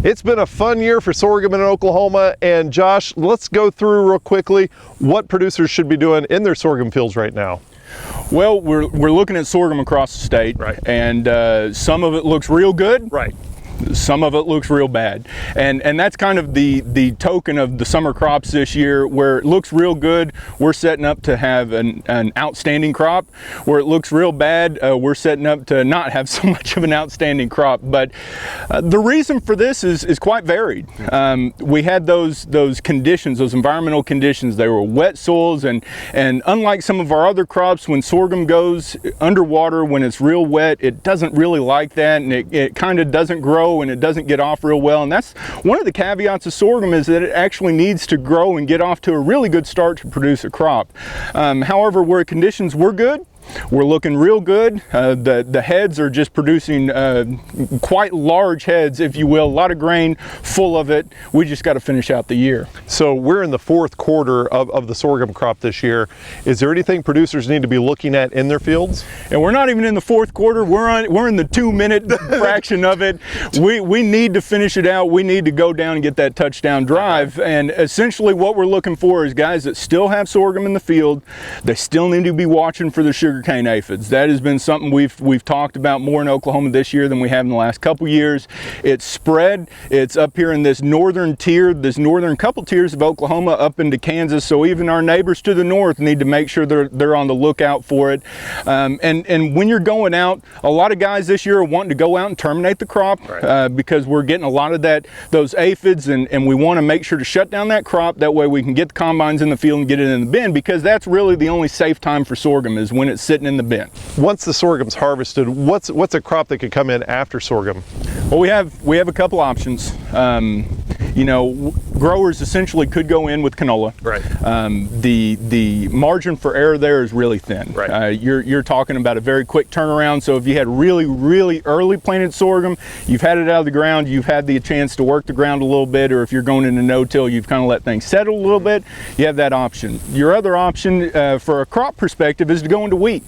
It's been a fun year for sorghum in Oklahoma, and Josh, let's go through real quickly what producers should be doing in their sorghum fields right now. Well, we're looking at sorghum across the state, right, and some of it looks real good. Right. Some of it looks real bad, and that's kind of the token of the summer crops this year. Where it looks real good, we're setting up to have an outstanding crop. Where it looks real bad, we're setting up to not have so much of an outstanding crop. But the reason for this is quite varied. We had those conditions, those environmental conditions. They were wet soils, and unlike some of our other crops, when sorghum goes underwater, when it's real wet, it doesn't really like that, and it kind of doesn't grow and it doesn't get off real well. And that's one of the caveats of sorghum, is that it actually needs to grow and get off to a really good start to produce a crop. However, where conditions were good, we're looking real good. The heads are just producing quite large heads, if you will, a lot of grain, full of it. We just got to finish out the year. So we're in the fourth quarter of the sorghum crop this year. Is there anything producers need to be looking at in their fields? And we're not even in the fourth quarter. We're in the 2-minute fraction of it. We need to finish it out. We need to go down and get that touchdown drive. And essentially what we're looking for is guys that still have sorghum in the field. They still need to be watching for the sugarcane aphids. That has been something we've talked about more in Oklahoma this year than we have in the last couple years. It's spread. It's up here in this northern tier, this northern couple tiers of Oklahoma up into Kansas. So even our neighbors to the north need to make sure they're on the lookout for it. And when you're going out, a lot of guys this year are wanting to go out and terminate the crop, right, because we're getting a lot of those aphids, and we want to make sure to shut down that crop. That way we can get the combines in the field and get it in the bin, because that's really the only safe time for sorghum, is when it's sitting in the bin. Once the sorghum's harvested, what's a crop that could come in after sorghum? Well, we have a couple options. You know, growers essentially could go in with canola. Right. The margin for error there is really thin. Right. You're talking about a very quick turnaround. So if you had really early planted sorghum, you've had it out of the ground, you've had the chance to work the ground a little bit, or if you're going into no-till, you've kind of let things settle a little bit, you have that option. Your other option for a crop perspective is to go into wheat.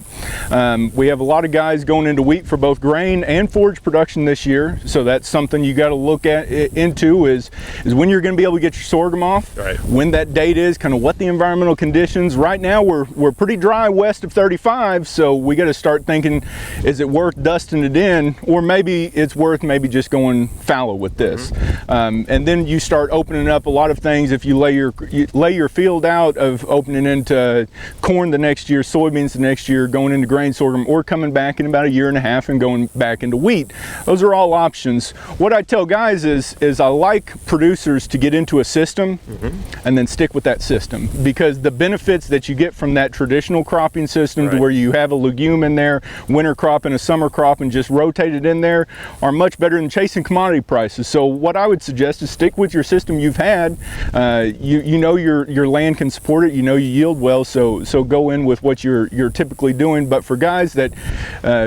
We have a lot of guys going into wheat for both grain and forage production this year. So that's something you got to look into is when you're going to be able to get your sorghum off, right, when that date is, kind of what the environmental conditions. Right now we're pretty dry west of 35, so we got to start thinking, is it worth dusting it in, or maybe it's worth just going fallow with this. Mm-hmm. And then you start opening up a lot of things. If you lay your field out of opening into corn the next year, soybeans the next year, going into grain sorghum, or coming back in about a year and a half and going back into wheat. Those are all options. What I tell guys is I like producers to get into a system, mm-hmm, and then stick with that system, because the benefits that you get from that traditional cropping system, right, to where you have a legume in there, winter crop and a summer crop, and just rotate it in there, are much better than chasing commodity prices. So what I would suggest is stick with your system you've had. You know your land can support it. You know you yield well, so go in with what you're typically doing. But for guys that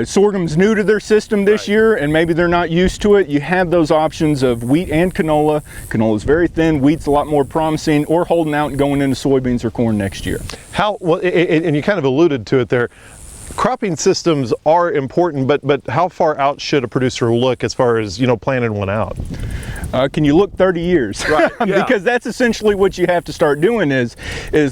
sorghum's new to their system this, right, year, and maybe they're not used to it, you have those options of wheat and canola. Canola's very thin, wheat's a lot more promising, or holding out and going into soybeans or corn next year. And you kind of alluded to it there. Cropping systems are important, but how far out should a producer look as far as, planning one out? Can you look 30 years? Right, yeah. Because that's essentially what you have to start doing is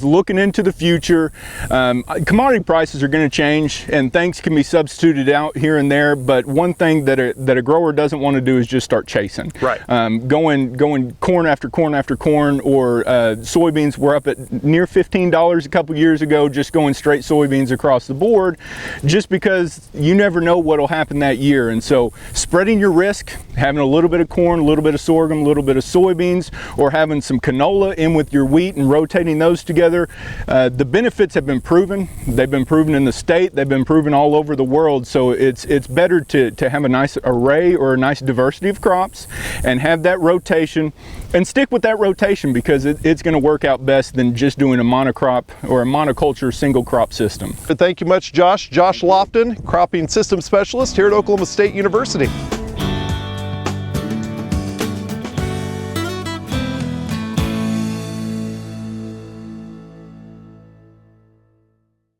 looking into the future. Commodity prices are going to change, and things can be substituted out here and there, but one thing that a grower doesn't want to do is just start chasing. Right. Going corn after corn after corn, or soybeans were up at near $15 a couple years ago, just going straight soybeans across the board, just because you never know what will happen that year. And so spreading your risk, having a little bit of corn, a little bit of sorghum, a little bit of soybeans, or having some canola in with your wheat and rotating those together, the benefits have been proven. They've been proven in the state, they've been proven all over the world. So it's better to have a nice array or a nice diversity of crops and have that rotation, and stick with that rotation, because it's going to work out best than just doing a monocrop or a monoculture single crop system. Thank you much, Josh. Josh Lofton, cropping system specialist here at Oklahoma State University.